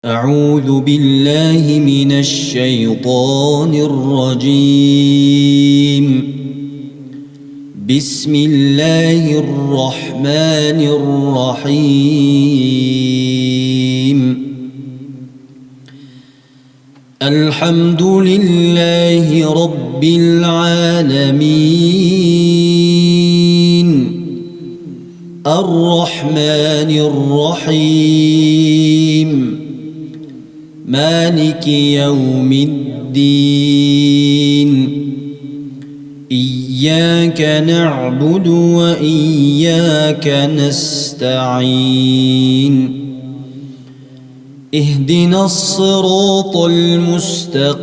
أعوذ بالله من الشيطان الرجيم. بسم الله الرحمن الرحيم. الحمد لله رب العالمين الرحمن الرحيم مالك يوم الدين. إياك نعبد وإياك نستعين. اهدنا الصراط المستقيم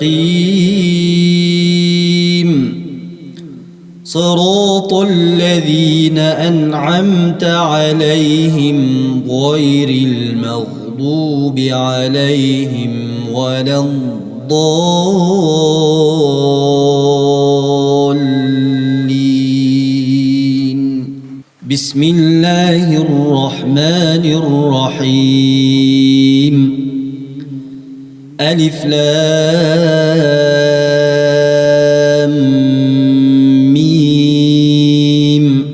صراط الذين أنعمت عليهم غير المغضوب عليهم ولا الضالين. بسم الله الرحمن الرحيم. ألف لام ميم.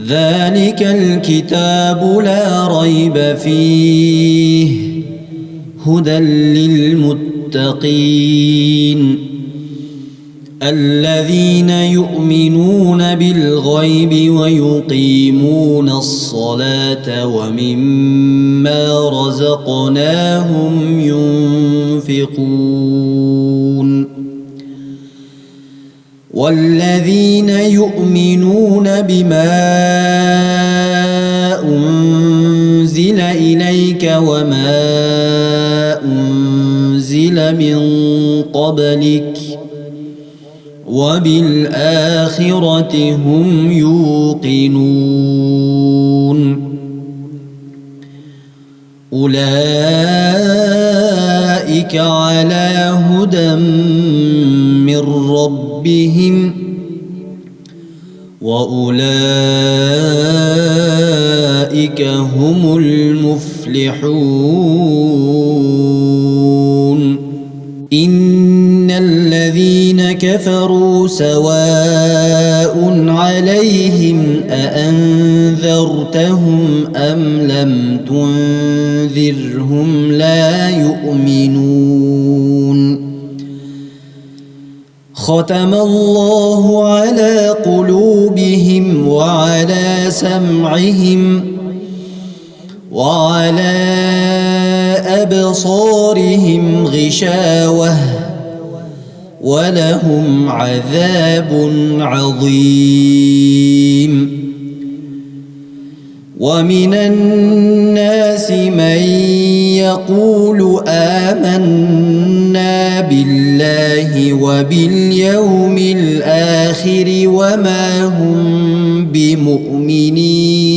ذلك الكتاب لا ريب فيه هدى للمتقين الذين يؤمنون بالغيب ويقيمون الصلاة ومما رزقناهم ينفقون والذين يؤمنون بما أنزل إليك وما أنزل من قبلك وبالآخرة هم يوقنون. أولئك على هدى من ربهم وأولئك هم المفلحون. إن الذين كفروا سواء عليهم أأنذرتهم أم لم تنذرهم لا يؤمنون. ختم الله على قلوبهم وعلى سمعهم وعلى أبصارهم غشاوة ولهم عذاب عظيم. ومن الناس من يقول آمنا بالله وباليوم الآخر وما هم بمؤمنين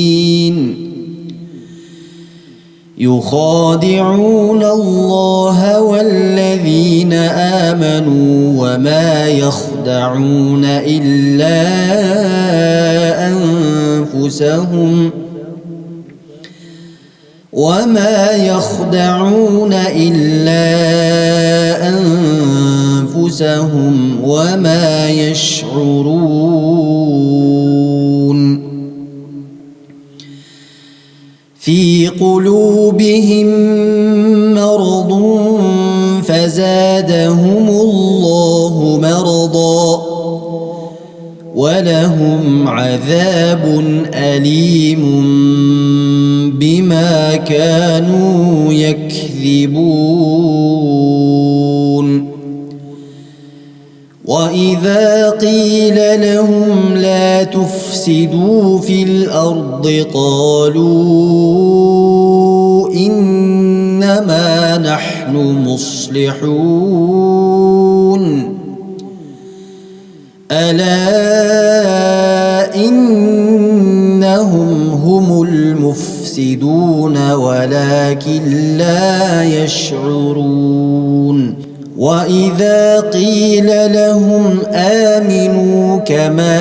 يخادعون الله والذين آمنوا وما يخدعون إلا أنفسهم وما يشعرون. في قلوبهم مرض فزادهم الله مرضا ولهم عذاب أليم بما كانوا يكذبون. وإذا قيل لهم لا تفسدوا في الأرض قالوا إنما نحن مصلحون. ألا إنهم هم المفسدون ولكن لا يشعرون. وإذا قيل لهم آمنوا كما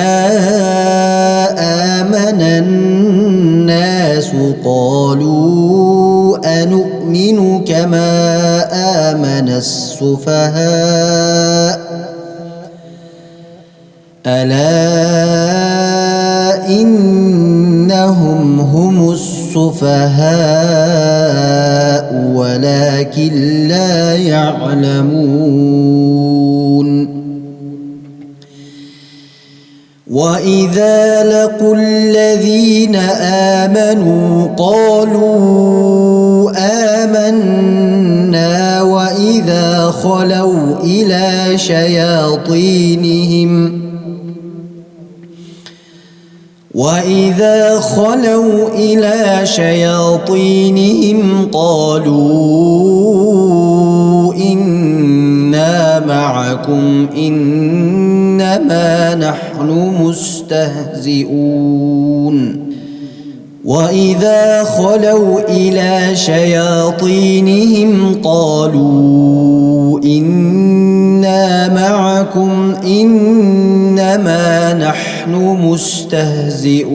آمن الناس قالوا أنؤمن نؤمن كما آمن السفهاء ألا إنهم هم السفهاء ولكن لا يعلمون وإذا لقوا الذين آمنوا قالوا آمنا وإذا خلوا إلى شياطينهم قالوا إنا معكم إنما نحن مستهزئون وإذا خلوا إلى شياطينهم قالوا إنا معكم إنما نحن مستهزئون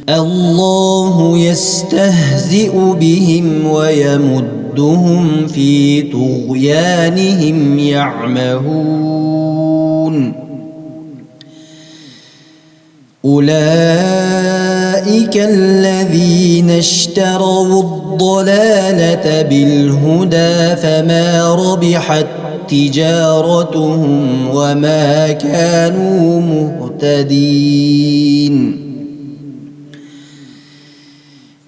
الله يستهزئ بهم ويمدهم في طغيانهم يعمهون أولئك الذين اشتروا الضلالة بالهدى فما ربحت تجارتهم وما كانوا مهتدين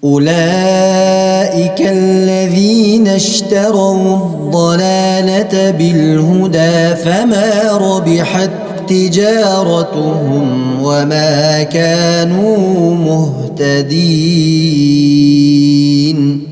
أولئك الذين اشتروا الضلالة بالهدى فما ربحت تجارتهم وما كانوا مهتدين